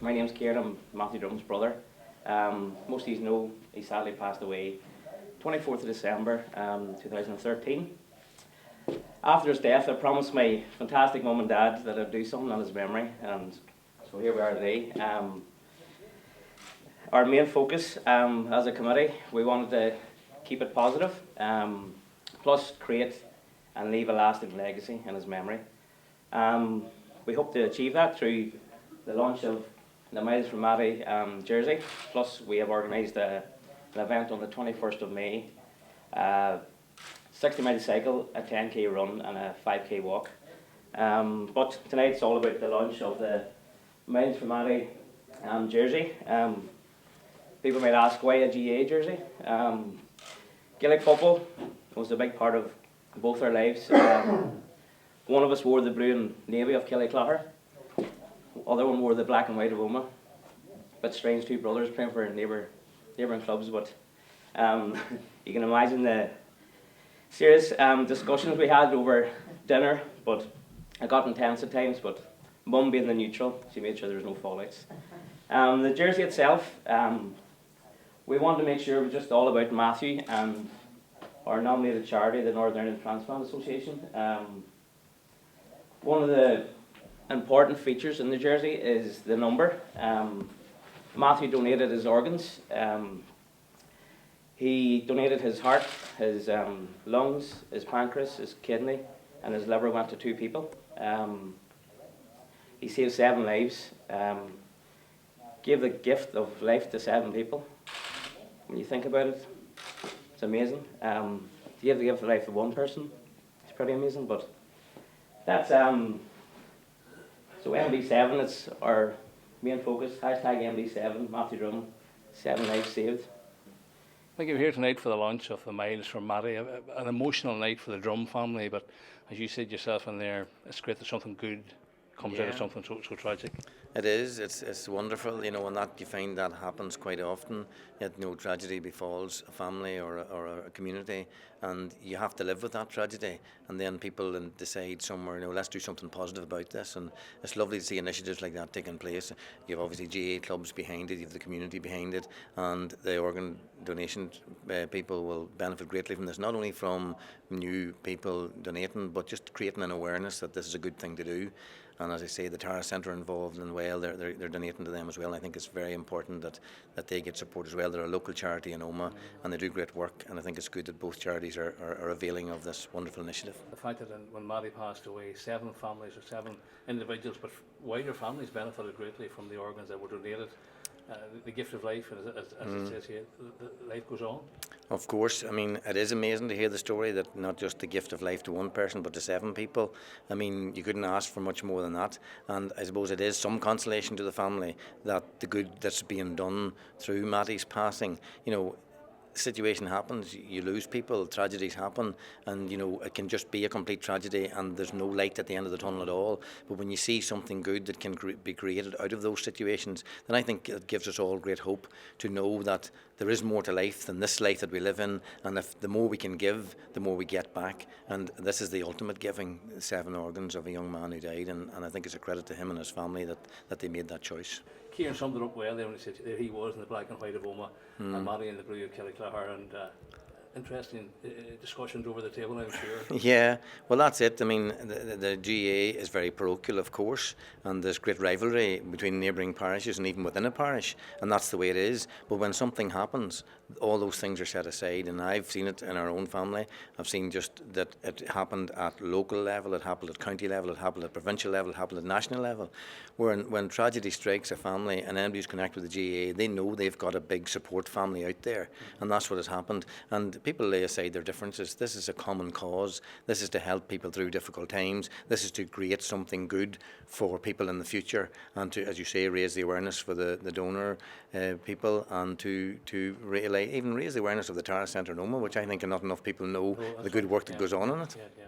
My name's Kieran, I'm Matthew Drum's brother. Most of you know he sadly passed away 24th of December 2013. After his death, I promised my fantastic mum and dad that I'd do something on his memory, and so here we are today. Our main focus as a committee, we wanted to keep it positive, plus create and leave a lasting legacy in his memory. We hope to achieve that through the launch of the Miles for Matty jersey, plus we have organised an event on the 21st of May, 60-mile cycle, a 10k run and a 5k walk. But tonight it's all about the launch of the Miles for Matty jersey. People might ask, why a GAA jersey? Gaelic football was a big part of both our lives. One of us wore the blue and navy of Killyclahar. Other one wore the black and white of Omagh. Bit strange, two brothers playing for neighbouring clubs, but you can imagine the serious discussions we had over dinner, but it got intense at times, but Mum being the neutral, she made sure there was no fallouts. The jersey itself, we wanted to make sure it was just all about Matthew and our nominated charity, the Northern Ireland Transplant Association. One of the important features in the jersey is the number. Matthew donated his organs. He donated his heart, his lungs, his pancreas, his kidney, and his liver went to 2 people. He saved 7 lives, gave the gift of life to 7 people. When you think about it, it's amazing. To give the gift of life to 1 person, it's pretty amazing, but that's, so MB7, it's our main focus, hashtag MB7, Matthew Drum, 7 lives saved. I think you're here tonight for the launch of the Miles for Matty, an emotional night for the Drum family, but as you said yourself in there, it's great that something good comes out of something so tragic. It is. It's wonderful, you know, and that you find that happens quite often. Yet no tragedy befalls a family or a community, and you have to live with that tragedy. And then people decide somewhere, you know, let's do something positive about this. And it's lovely to see initiatives like that taking place. You have obviously GAA clubs behind it, you have the community behind it, and the organ donation people will benefit greatly from this. Not only from new people donating, but just creating an awareness that this is a good thing to do. And as I say, the Tara Centre involved in well, they're donating to them as well. I think it's very important that they get support as well. They're a local charity in Omagh and they do great work, and I think it's good that both charities are availing of this wonderful initiative. The fact that when Matty passed away, 7 families or 7 individuals, but wider families benefited greatly from the organs that were donated. The gift of life, as it says here, the life goes on. Of course, I mean, it is amazing to hear the story that not just the gift of life to 1 person, but to 7 people. I mean, you couldn't ask for much more than that. And I suppose it is some consolation to the family that the good that's being done through Matty's passing, you know, situation happens, you lose people, tragedies happen, and you know it can just be a complete tragedy and there's no light at the end of the tunnel at all. But when you see something good that can be created out of those situations, then I think it gives us all great hope to know that there is more to life than this life that we live in, and if the more we can give, the more we get back. And this is the ultimate giving, 7 organs of a young man who died, and I think it's a credit to him and his family that they made that choice. Kieran summed it up well there when he said there he was in the black and white of Omagh and Matty in the blue of Killyclahar, and interesting discussions over the table, I'm sure. Yeah, well that's it. I mean, the GAA is very parochial, of course, and there's great rivalry between neighbouring parishes and even within a parish, and that's the way it is. But when something happens, all those things are set aside, and I've seen it in our own family. I've seen just that it happened at local level, it happened at county level, it happened at provincial level, it happened at national level. When tragedy strikes a family and anybody who's connected with the GAA, they know they've got a big support family out there, and that's what has happened. And people lay aside their differences. This is a common cause. This is to help people through difficult times. This is to create something good for people in the future, and to, as you say, raise the awareness for the donor people, and to really even raise the awareness of the Tara Centre in Omagh, which I think not enough people know the good work that goes on in it. Yeah.